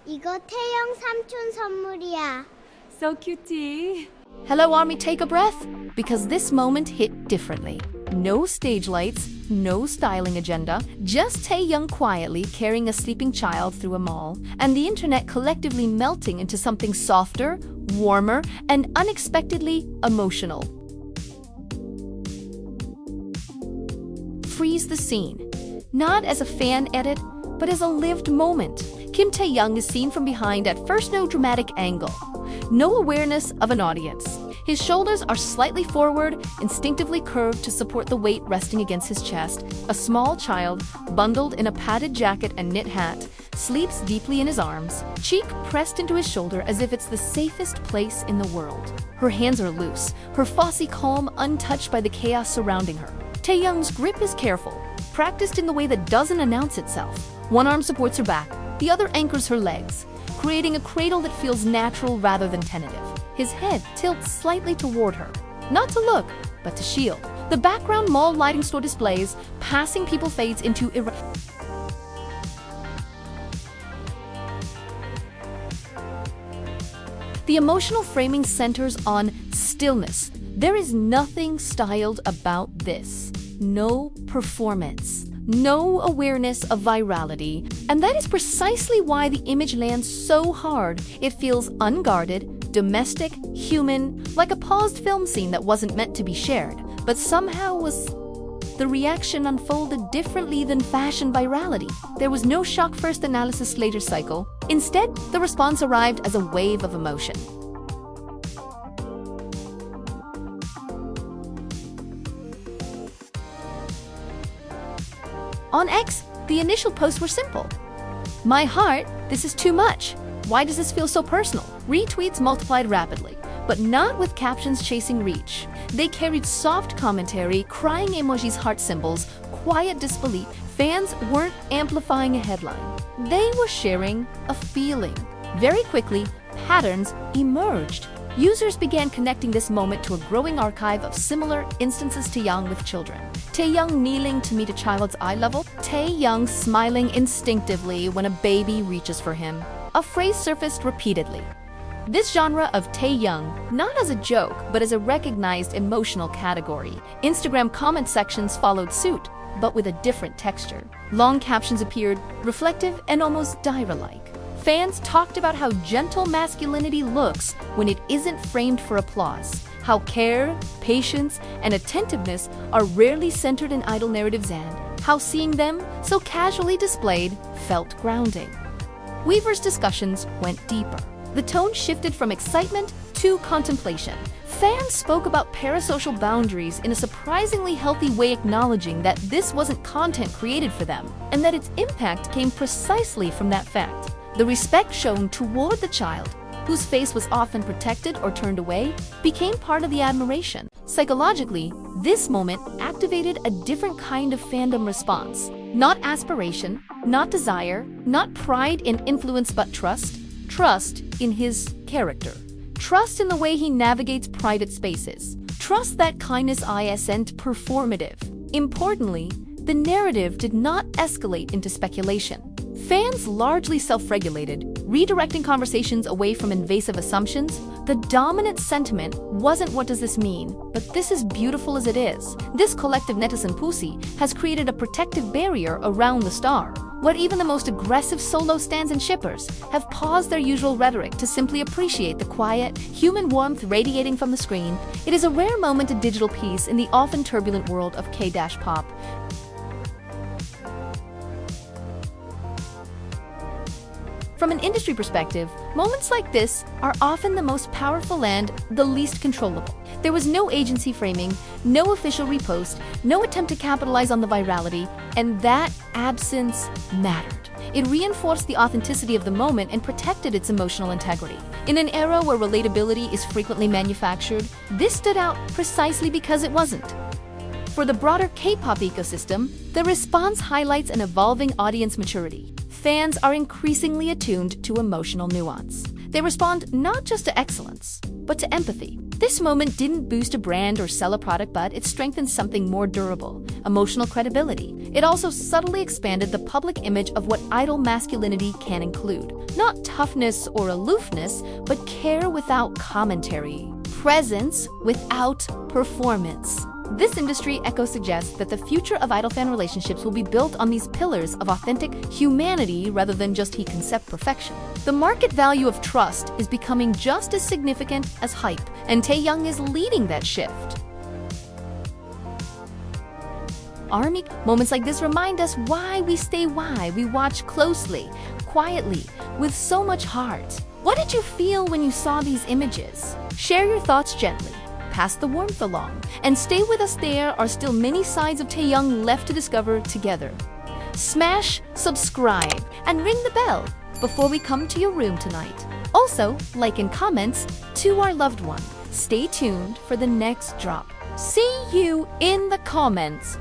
이거 태영 삼촌 선물이야. So cutie. Hello, Army, take a breath, because this moment hit differently. No stage lights, no styling agenda, just Taehyung quietly carrying a sleeping child through a mall, and the internet collectively melting into something softer, warmer, and unexpectedly emotional. Freeze the scene. Not as a fan edit, but as a lived moment. Kim Taehyung is seen from behind at first no dramatic angle. No awareness of an audience. His shoulders are slightly forward, instinctively curved to support the weight resting against his chest. A small child, bundled in a padded jacket and knit hat, sleeps deeply in his arms, cheek pressed into his shoulder as if it's the safest place in the world. Her hands are loose, her fussy calm untouched by the chaos surrounding her. Taehyung's grip is careful, practiced in the way that doesn't announce itself. One arm supports her back, the other anchors her legs, creating a cradle that feels natural rather than tentative. His head tilts slightly toward her, not to look, but to shield. The background mall lighting store displays, passing people fades into The emotional framing centers on stillness. There is nothing styled about this. No performance. No awareness of virality. And that is precisely why the image lands so hard. It feels unguarded, domestic, human, like a paused film scene that wasn't meant to be shared, but somehow was. The reaction unfolded differently than fashion virality. There was no shock first analysis later cycle. Instead, the response arrived as a wave of emotion. On X, the initial posts were simple. My heart, this is too much. Why does this feel so personal? Retweets multiplied rapidly, but not with captions chasing reach. They carried soft commentary, crying emojis, heart symbols, quiet disbelief. Fans weren't amplifying a headline. They were sharing a feeling. Very quickly, patterns emerged. Users began connecting this moment to a growing archive of similar instances. Taehyung with children. Taehyung kneeling to meet a child's eye level. Taehyung smiling instinctively when a baby reaches for him. A phrase surfaced repeatedly. This genre of Taehyung, not as a joke, but as a recognized emotional category. Instagram comment sections followed suit, but with a different texture. Long captions appeared, reflective and almost diary-like. Fans talked about how gentle masculinity looks when it isn't framed for applause, how care, patience, and attentiveness are rarely centered in idle narratives, and how seeing them, so casually displayed, felt grounding. Weaver's discussions went deeper. The tone shifted from excitement to contemplation. Fans spoke about parasocial boundaries in a surprisingly healthy way, acknowledging that this wasn't content created for them, and that its impact came precisely from that fact. The respect shown toward the child, whose face was often protected or turned away, became part of the admiration. Psychologically, this moment activated a different kind of fandom response. Not aspiration, not desire, not pride in influence, but trust. Trust in his character. Trust in the way he navigates private spaces. Trust that kindness isn't performative. Importantly, the narrative did not escalate into speculation. Fans largely self-regulated, redirecting conversations away from invasive assumptions. The dominant sentiment wasn't "what does this mean?" but "this is beautiful as it is." This collective netizen pussy has created a protective barrier around the star. What even the most aggressive solo stans and shippers have paused their usual rhetoric to simply appreciate the quiet, human warmth radiating from the screen. It is a rare moment of digital peace in the often turbulent world of K-pop. From an industry perspective, moments like this are often the most powerful and the least controllable. There was no agency framing, no official repost, no attempt to capitalize on the virality, and that absence mattered. It reinforced the authenticity of the moment and protected its emotional integrity. In an era where relatability is frequently manufactured, this stood out precisely because it wasn't. For the broader K-pop ecosystem, the response highlights an evolving audience maturity. Fans are increasingly attuned to emotional nuance. They respond not just to excellence, but to empathy. This moment didn't boost a brand or sell a product, but it strengthened something more durable, emotional credibility. It also subtly expanded the public image of what idol masculinity can include. Not toughness or aloofness, but care without commentary. Presence without performance. This industry echo suggests that the future of idol fan relationships will be built on these pillars of authentic humanity rather than just he concept perfection. The market value of trust is becoming just as significant as hype, and Taehyung is leading that shift. ARMY, moments like this remind us why we watch closely, quietly, with so much heart. What did you feel when you saw these images? Share your thoughts gently. Pass the warmth along, and stay with us. There are still many sides of Taehyung left to discover together. Smash subscribe and ring the bell before we come to your room tonight. Also, like and comments to our loved one. Stay tuned for the next drop. See you in the comments.